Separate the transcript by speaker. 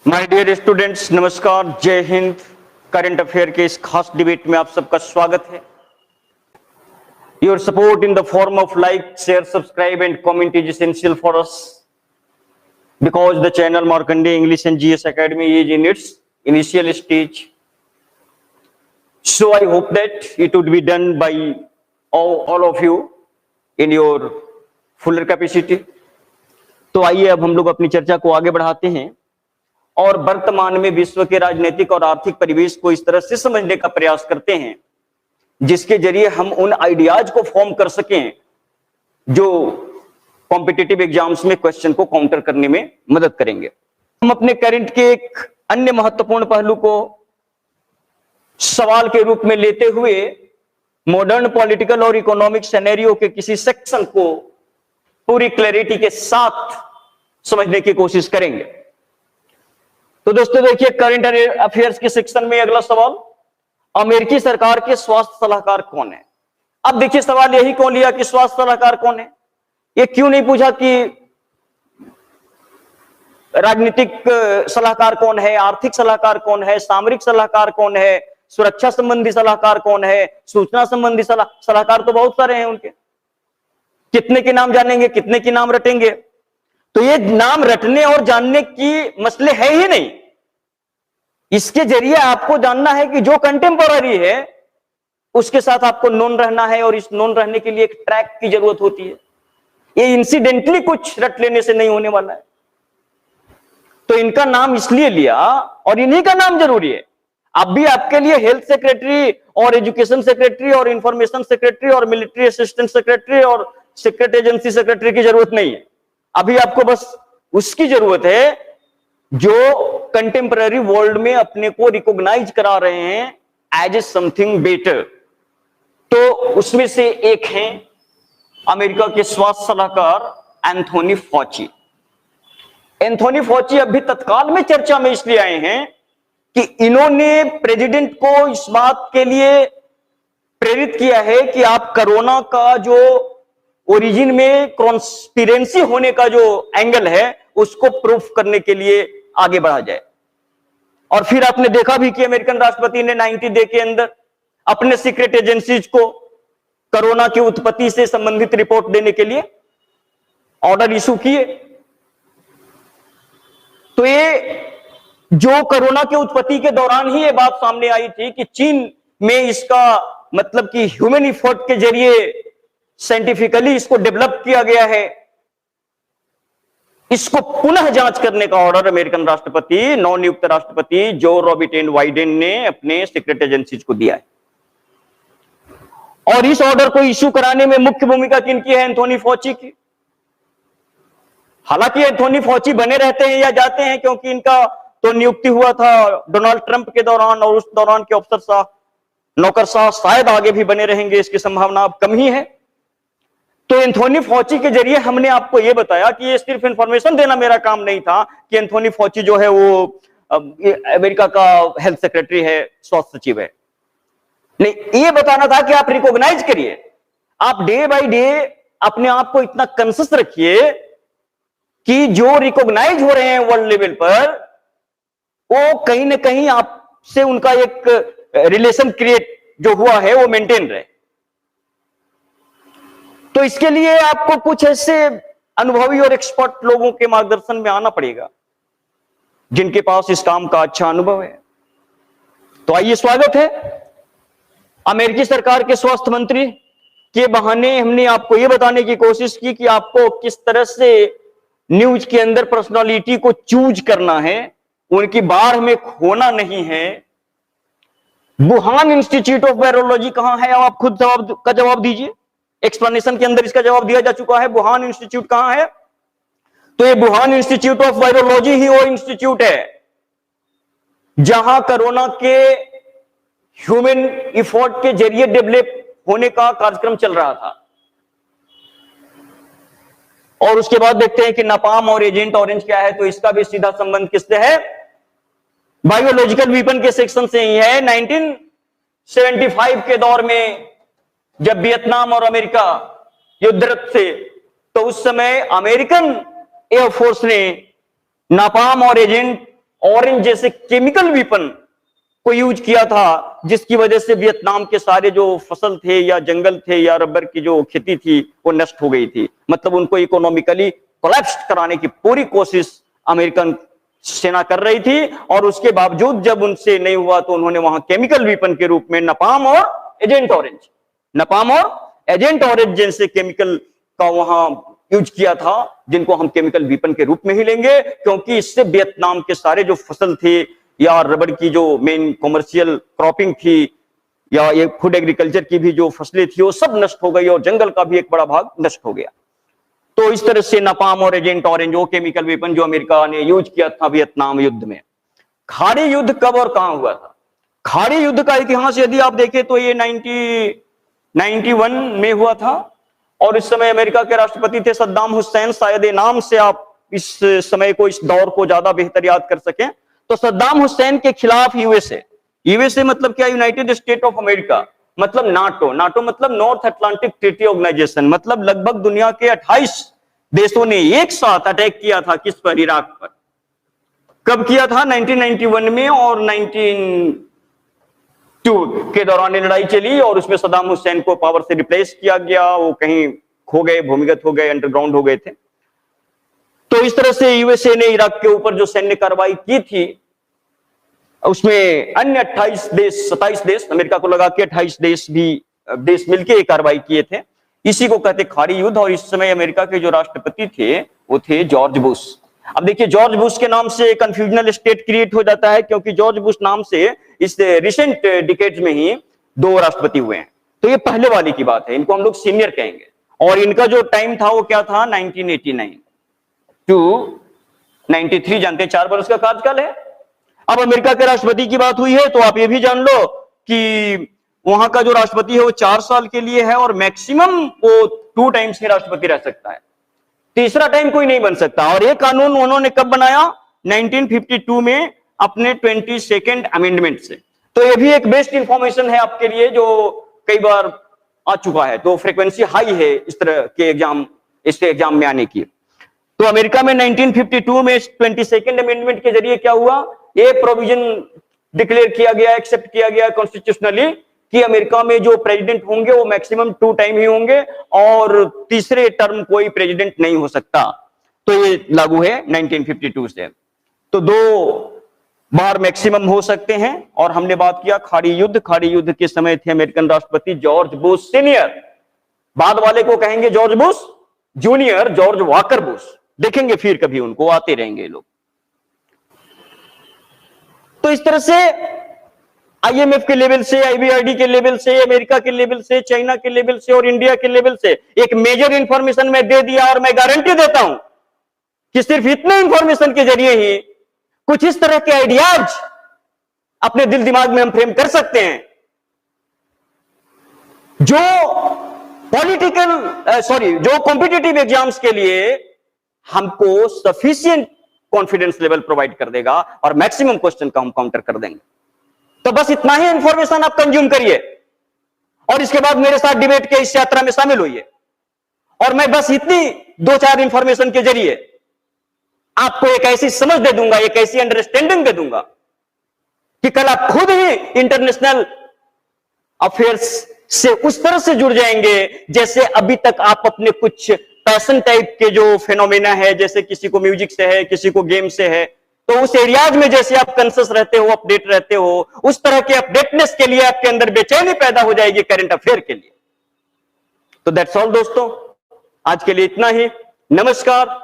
Speaker 1: My dear students, नमस्कार, जय Hind. Current affair के इस खास डिबेट में आप सबका स्वागत है। Your support in the form of like, share, subscribe and comment is essential for us because the channel Markande English and GS academy is in its initial stage. So I hope that it would be done by all of you in your fuller capacity. तो आइए अब हम लोग अपनी चर्चा को आगे बढ़ाते हैं और वर्तमान में विश्व के राजनीतिक और आर्थिक परिवेश को इस तरह से समझने का प्रयास करते हैं जिसके जरिए हम उन आइडियाज को फॉर्म कर सकें जो कॉम्पिटिटिव एग्जाम्स में क्वेश्चन को काउंटर करने में मदद करेंगे. हम अपने करंट के एक अन्य महत्वपूर्ण पहलू को सवाल के रूप में लेते हुए मॉडर्न पॉलिटिकल और इकोनॉमिक सिनेरियो के किसी सेक्शन को पूरी क्लैरिटी के साथ समझने की कोशिश करेंगे. तो दोस्तों देखिए, करंट अफेयर्स के सेक्शन में अगला सवाल, अमेरिकी सरकार के स्वास्थ्य सलाहकार कौन है? अब देखिए, सवाल यही क्यों लिया कि स्वास्थ्य सलाहकार कौन है. ये क्यों नहीं पूछा कि राजनीतिक सलाहकार कौन है, आर्थिक सलाहकार कौन है, सामरिक सलाहकार कौन है, सुरक्षा संबंधी सलाहकार कौन है, सूचना संबंधी सलाहकार तो बहुत सारे हैं. उनके कितने के नाम जानेंगे, कितने के नाम रटेंगे? तो ये नाम रटने और जानने की मसले है ही नहीं. इसके जरिए आपको जानना है कि जो कंटेम्पोररी है उसके साथ आपको नोन रहना है और इस नोन रहने के लिए एक ट्रैक की जरूरत होती है. ये इंसिडेंटली कुछ रट लेने से नहीं होने वाला है. तो इनका नाम इसलिए लिया और इन्हीं का नाम जरूरी है. अब भी आपके लिए हेल्थ सेक्रेटरी और एजुकेशन सेक्रेटरी और इंफॉर्मेशन सेक्रेटरी और मिलिट्री असिस्टेंट सेक्रेटरी और सीक्रेट एजेंसी सेक्रेटरी की जरूरत नहीं है. अभी आपको बस उसकी जरूरत है जो कंटेम्पररी वर्ल्ड में अपने को रिकॉग्नाइज करा रहे हैं एज ए समथिंग बेटर. तो उसमें से एक हैं अमेरिका के स्वास्थ्य सलाहकार एंथोनी फॉची. एंथोनी फॉची अभी तत्काल में चर्चा में इसलिए आए हैं कि इन्होंने प्रेसिडेंट को इस बात के लिए प्रेरित किया है कि आप कोरोना का जो ओरिजिन में कॉन्स्पिरेंसी होने का जो एंगल है उसको प्रूफ करने के लिए आगे बढ़ा जाए. और फिर आपने देखा भी कि अमेरिकन राष्ट्रपति ने 90 डे के अंदर अपने सीक्रेट एजेंसीज को कोरोना की उत्पत्ति से संबंधित रिपोर्ट देने के लिए ऑर्डर इशू किए. तो ये जो कोरोना के उत्पत्ति के दौरान ही ये बात सामने आई थी कि चीन में इसका मतलब कि ह्यूमन इफोर्ट के जरिए साइंटिफिकली इसको डेवलप किया गया है, इसको पुनः जांच करने का ऑर्डर अमेरिकन राष्ट्रपति, नवनियुक्त राष्ट्रपति जो रॉबर्ट वाइडेन ने अपने सीक्रेट एजेंसीज को दिया है. और इस ऑर्डर को इश्यू कराने में मुख्य भूमिका किनकी है? एंथोनी फॉची की. हालांकि एंथोनी फॉची बने रहते हैं या जाते हैं क्योंकि इनका तो नियुक्ति हुआ था डोनाल्ड ट्रंप के दौरान और उस दौरान के अफसरशाह नौकरशाह शायद आगे भी बने रहेंगे, इसकी संभावना अब कम ही है. तो एंथोनी फॉची के जरिए हमने आपको यह बताया कि ये सिर्फ इंफॉर्मेशन देना मेरा काम नहीं था कि एंथोनी फॉची जो है वो अमेरिका का हेल्थ सेक्रेटरी है, स्वास्थ्य सचिव है. नहीं, ये बताना था कि आप रिकॉग्नाइज करिए, आप डे बाय डे अपने आप को इतना कंसियस रखिए कि जो रिकॉग्नाइज हो रहे हैं वर्ल्ड लेवल पर वो कहीं ना कहीं आपसे उनका एक रिलेशन क्रिएट जो हुआ है वो मेंटेन रहे. तो इसके लिए आपको कुछ ऐसे अनुभवी और एक्सपर्ट लोगों के मार्गदर्शन में आना पड़ेगा जिनके पास इस काम का अच्छा अनुभव है. तो आइए, स्वागत है. अमेरिकी सरकार के स्वास्थ्य मंत्री के बहाने हमने आपको यह बताने की कोशिश की कि आपको किस तरह से न्यूज के अंदर पर्सनालिटी को चूज करना है, उनकी बाढ़ में खोना नहीं है. वुहान इंस्टीट्यूट ऑफ वायरोलॉजी कहां है? आप खुद जवाब दीजिए. एक्सप्लेनेशन के अंदर इसका जवाब दिया जा चुका है. वुहान इंस्टीट्यूट कहां है? तो ये वुहान इंस्टीट्यूट ऑफ वायरोलॉजी ही वो इंस्टीट्यूट है जहां कोरोना के ह्यूमन इफोर्ट के जरिए डेवलप होने का कार्यक्रम चल रहा था. और उसके बाद देखते हैं कि नापाम और एजेंट ऑरेंज क्या है. तो इसका भी सीधा संबंध किससे है? बायोलॉजिकल वीपन के सेक्शन से ही है. 1975 के दौर में जब वियतनाम और अमेरिका युद्धरत थे तो उस समय अमेरिकन एयरफोर्स ने नापाम और एजेंट ऑरेंज जैसे केमिकल वेपन को यूज किया था, जिसकी वजह से वियतनाम के सारे जो फसल थे या जंगल थे या रबर की जो खेती थी वो नष्ट हो गई थी। मतलब उनको इकोनॉमिकली कोलैप्स कराने की पूरी कोशिश अमेरिकन सेना कर रही थी, और उसके बावजूद जब उनसे नहीं हुआ तो उन्होंने वहां केमिकल वेपन के रूप में नपाम और एजेंट ऑरेंज जैसे केमिकल का वहां यूज किया था, जिनको हम केमिकल वेपन के रूप में ही लेंगे, क्योंकि इससे वियतनाम के सारे जो फसल थे या रबर की जो मेन कॉमर्शियल क्रॉपिंग थी या ये फूड एग्रीकल्चर की भी जो फसलें थी वो सब नष्ट हो गई, और जंगल का भी एक बड़ा भाग नष्ट हो गया। तो इस तरह से नपाम और एजेंट ऑरेंज वो केमिकल वेपन जो अमेरिका ने यूज किया था वियतनाम युद्ध में। खाड़ी युद्ध कब और कहां हुआ था? खाड़ी युद्ध का इतिहास यदि आप देखें तो ये 1991 में हुआ था, और इस समय अमेरिका के राष्ट्रपति थे सद्दाम हुसैन। शायद नाम से आप इस समय को, इस दौर को ज्यादा बेहतर याद कर सकें। तो सद्दाम हुसैन के खिलाफ यूएसए मतलब क्या? यूनाइटेड स्टेट ऑफ अमेरिका, मतलब नाटो मतलब नॉर्थ अटलांटिक ट्रीटी ऑर्गेनाइजेशन, मतलब लगभग दुनिया के 28 देशों ने एक साथ अटैक किया था। किस पर? इराक पर। कब किया था? 1991 में, और 1992 के दौरान लड़ाई चली, और उसमें सद्दाम हुसैन को पावर से रिप्लेस किया गया। वो कहीं खो गए, भूमिगत हो गए, अंडरग्राउंड हो गए थे। तो इस तरह से यूएसए ने इराक के ऊपर जो सैन्य कार्रवाई की थी, उसमें अन्य 27 देश, अमेरिका को लगा के 28 देश मिलकर ये कार्रवाई किए थे। इसी को कहते खाड़ी युद्ध। और इस समय अमेरिका के जो राष्ट्रपति थे वो थे जॉर्ज बुश। अब देखिए, जॉर्ज बुश के नाम से कंफ्यूजनल स्टेट क्रिएट हो जाता है, क्योंकि जॉर्ज बुश नाम से इस रिसेंट डिकेड्स में ही 2 राष्ट्रपति हुए हैं। तो ये पहले वाले की बात है, इनको हम लोग सीनियर कहेंगे। और इनका जो टाइम था वो क्या था? 1989 टू 93, जानते हैं, 4 वर्ष का कार्यकाल है। अब अमेरिका के राष्ट्रपति की बात हुई है तो आप ये भी जान लो कि वहां का जो राष्ट्रपति है वो 4 साल के लिए है, और मैक्सिमम वो 2 टाइम्स ही राष्ट्रपति रह सकता है, तीसरा टाइम कोई नहीं बन सकता। और ये कानून उन्होंने कब बनाया? 1952 में अपने 22nd अमेंडमेंट से। तो ये भी एक बेस्ट इंफॉर्मेशन है आपके लिए, जो कई बार आ चुका है। तो फ्रीक्वेंसी हाई है इस तरह के एग्जाम, इसके एग्जाम में आने की। तो अमेरिका में 1952 में 22nd अमेंडमेंट के जरिए क्या हुआ? ये प्रोविजन डिक्लेयर किया गया, एक्सेप्ट किया गया कॉन्स्टिट्यूशनली, कि अमेरिका में जो प्रेसिडेंट होंगे वो मैक्सिमम 2 टाइम ही होंगे, और तीसरे टर्म कोई प्रेसिडेंट नहीं हो सकता। तो ये लागू है 1952 से। तो 2 बार मैक्सिमम हो सकते हैं। और हमने बात किया खाड़ी युद्ध के समय थे अमेरिकन राष्ट्रपति जॉर्ज बुश सीनियर। बाद वाले को कहेंगे George Bush junior, George walker Bush. देखेंगे फिर कभी उनको, आते रहेंगे लोग। तो इस तरह से आईएमएफ के लेवल से, आईबीआरडी के लेवल से, अमेरिका के लेवल से, चाइना के लेवल से और इंडिया के लेवल से एक मेजर इंफॉर्मेशन मैं दे दिया। और मैं गारंटी देता हूं कि सिर्फ इतने इंफॉर्मेशन के जरिए ही कुछ इस तरह के आइडियाज अपने दिल दिमाग में हम फ्रेम कर सकते हैं, जो जो कॉम्पिटिटिव एग्जाम्स के लिए हमको सफिशिएंट कॉन्फिडेंस लेवल प्रोवाइड कर देगा, और मैक्सिमम क्वेश्चन का हम काउंटर कर देंगे। तो बस इतना ही इंफॉर्मेशन आप कंज्यूम करिए, और इसके बाद मेरे साथ डिबेट के इस यात्रा में शामिल होइए। और मैं बस इतनी 2-4 इंफॉर्मेशन के जरिए आपको एक ऐसी समझ दे दूंगा, एक ऐसी अंडरस्टैंडिंग दे दूंगा कि कल आप खुद ही इंटरनेशनल अफेयर्स से उस तरह से जुड़ जाएंगे जैसे अभी तक आप अपने कुछ पैशन टाइप के जो फेनोमेना है, जैसे किसी को म्यूजिक से है, किसी को गेम से है, तो उस एरियाज में जैसे आप कॉन्शियस रहते हो, अपडेट रहते हो, उस तरह के अपडेटनेस के लिए आपके अंदर बेचैनी पैदा हो जाएगी करंट अफेयर के लिए। तो दैट्स ऑल दोस्तों, आज के लिए इतना ही। नमस्कार।